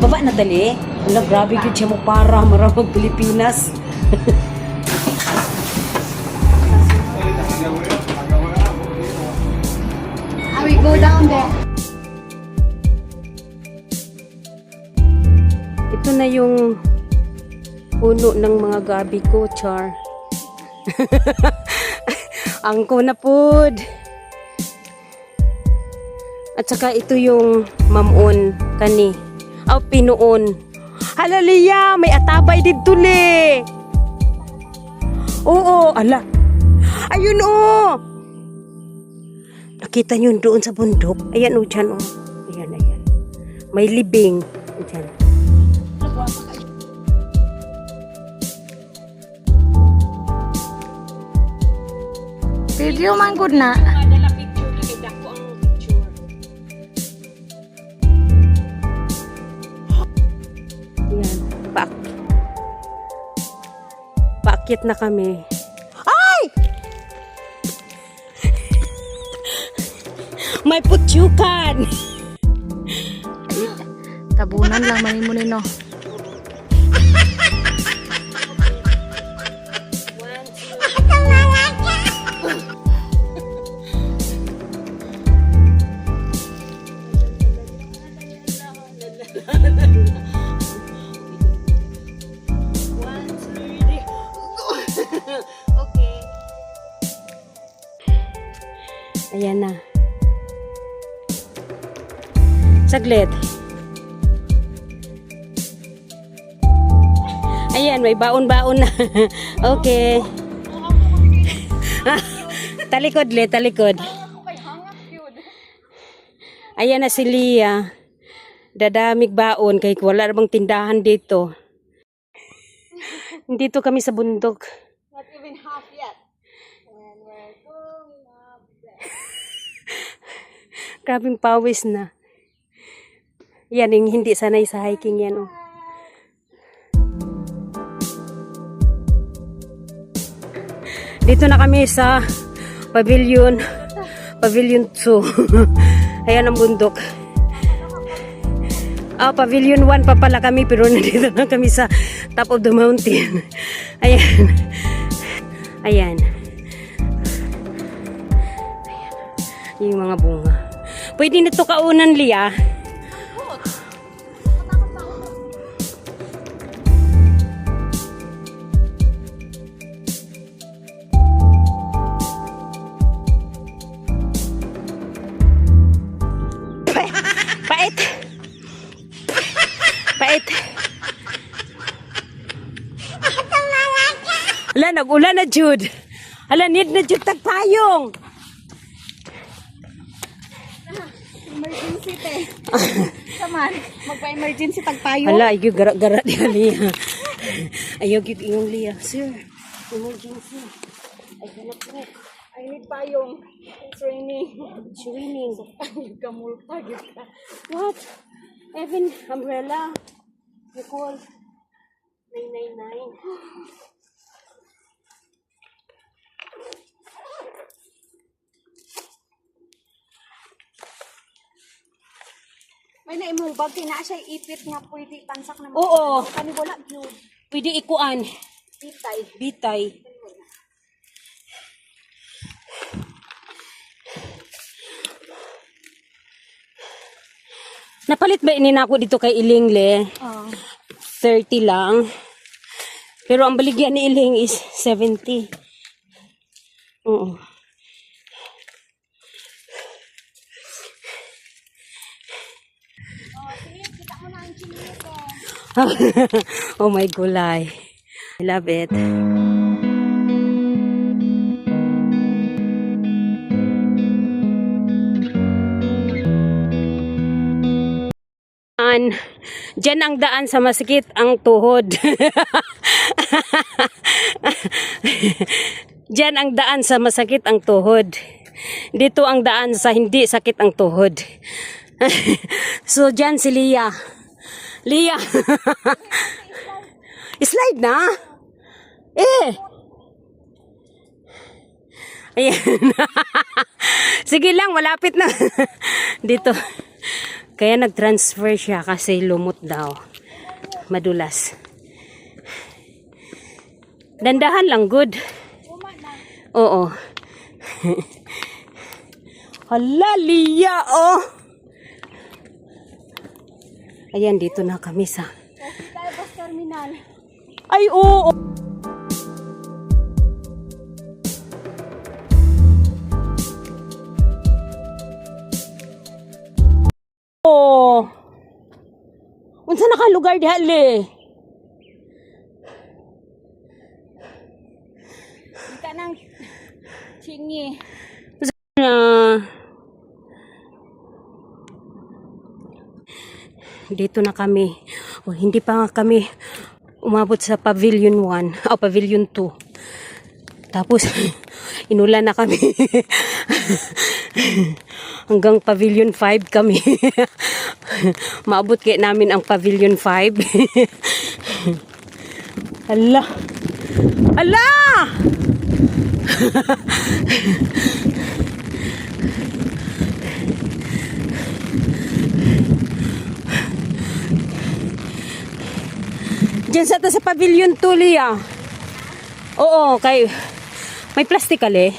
Baba na dali. Wala, grabe yun siya mo para maramag Pilipinas. We go down there. Ito na yung puno ng mga gabi ko, Char. Angko na pod. At saka ito yung mamon kani. Aw pinuon. Halaliya, may atabay dito le. Oo, ala. Ayun oh. Nakita nyo doon sa bundok. Ayan o, dyan o. Ayan, ayan. May libing. Dyan. Video man good na. Dala picture na kay Dako ang picture. Ayan. Paakyat na kami. Ay! May putyukan! Tabunan lang man mo nino. Okay. Ayan na. Saglit. Ayan, may baon-baon na. Okay. Talikod le, talikod. Ayan na si Lia. Dadamig baon kay wala bang tindahan dito. Dito kami sa bundok. Not even half yet. And we're going up there. Grabing pawis na. Yan yung hindi sanay sa hiking yan. Oh. Dito na kami sa Pavilion 2. Ayan ang bundok. Pavilion 1 pa pala kami pero nandito na kami sa top of the mountain. Ayan. Ayan. Yung mga bunga. Pwede nito kaunan, Lia. Pait. Pait. Ala, nag-ulan na, Jude. Ala, need na, Jude, tagpayong. Emergency te. Come on, magpa-emergency tagpayo. Ala, ayun, gara-gara niya, Lia. Ayun, yung Lia. Sir, emergency. Ay, ganap po. I need payong. It's raining. It's raining. Kamulta kita. What? Evan, umbrella. You call 999. May na imong bag kina siya ipit nga pwede pansak na. Oo. Kani wala gyud. Pwede ikuan. Bitay. Bitay. Napalit ba ini na ako dito kay Ilingle? 30 lang. Pero ang baligyan ni Iling is 70. Oo. Oh my gulay. I love it. Diyan ang daan sa masakit ang tuhod. Diyan ang daan sa masakit ang tuhod. Dito ang daan sa hindi sakit ang tuhod. So diyan si Lia. Lia. Slide na. Ayan. Sige lang, malapit na. Dito. Kaya nag-transfer siya kasi lumot daw. Madulas. Dandahan lang, good. Oo. Hala, Lia, oh! Ayan, dito na kami sa... Bus terminal. Ay, oo! Oh! Unsa nakalugar di hali? Ika nang chingi. Na dito na kami. Oh, hindi pa nga kami umabot sa Pavilion 1 o Pavilion 2. Tapos inulan na kami. Hanggang Pavilion 5 kami. Maabot kaya namin ang Pavilion 5. Hala. Hala! Diyan sa ta sa Pavilion 2, Lia. Oo, kay may plastic ali.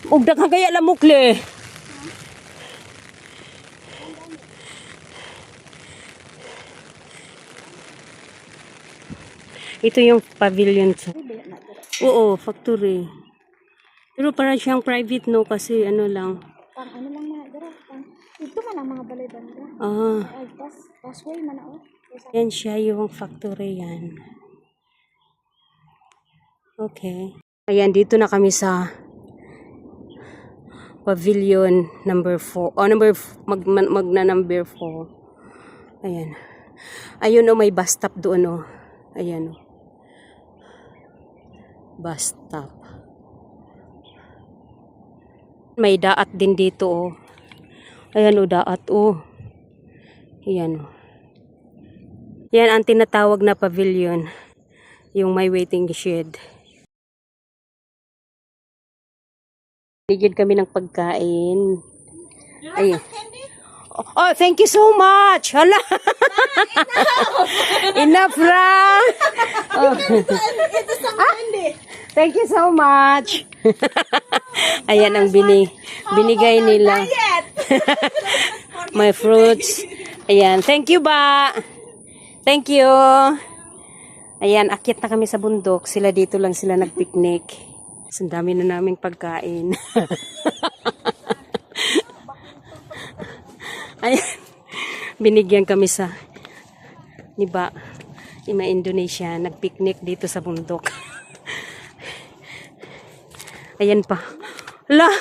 Ugdag hagaya lamukle. Ito yung Pavilion 2. Oo, factory. Pero para siyang private, no, kasi ano lang. Parang ano lang na dara. Ito man ang mga balay banda. Ah, Ay, busway man ako. yan siya yung factory yan. Okay. Ayan, dito na kami sa Pavilion number 4. Magna number 4. Ayan. Ayun, oh, may bus stop doon, oh. Ayan, oh. Bus stop. May daat din dito, oh. Ayan, oh, daat, oh. Ayan, oh. Yan ang tinatawag na pavilion. Yung may waiting shed. Bigyan kami ng pagkain. Ayan. Oh, thank you so much. Hala. Enough ra. Oh. Thank you so much. Ayan ang binigay nila. My fruits. Ayan, thank you ba? Thank you. Ayan, akyat na kami sa bundok. Sila dito lang sila nagpiknik. Ang dami na naming pagkain. Ayan. Binigyan kami sa Niba, Ima Indonesia. Nagpiknik dito sa bundok. Ayan pa. Hala.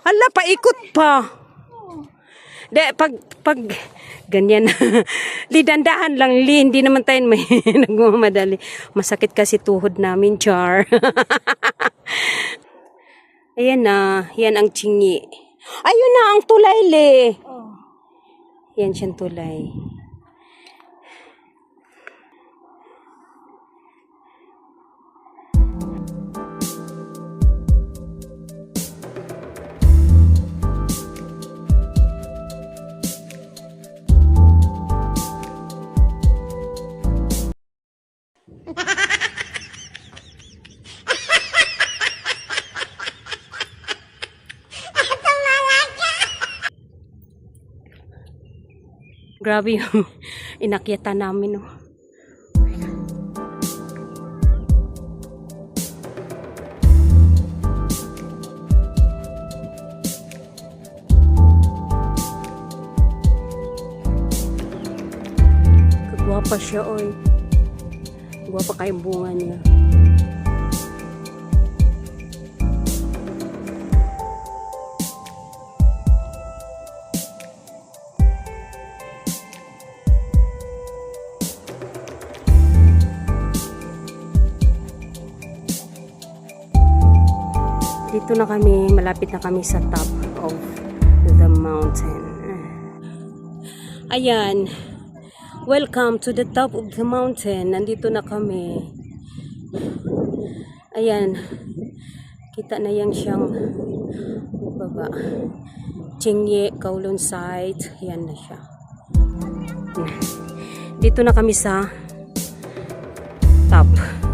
Hala, paikot pa. De, pag ganyan. Li, dandahan lang, Li. Hindi naman tayo may nagmamadali. Masakit kasi tuhod namin, char. Ayan na. Yan ang chingi. Ayun na ang tulay, Li. Oh. Yan siyang tulay. Grabe yung inakyatan namin, oh. Kagwapa siya, oy. Gwapa kayong bunga niya. Dito na kami, malapit na kami sa top of the mountain. Ayan. Welcome to the top of the mountain. Nandito na kami. Ayan. Kita na yan siyang baba. Chingye Kowloon site. Yan na siya. Dito na kami sa top.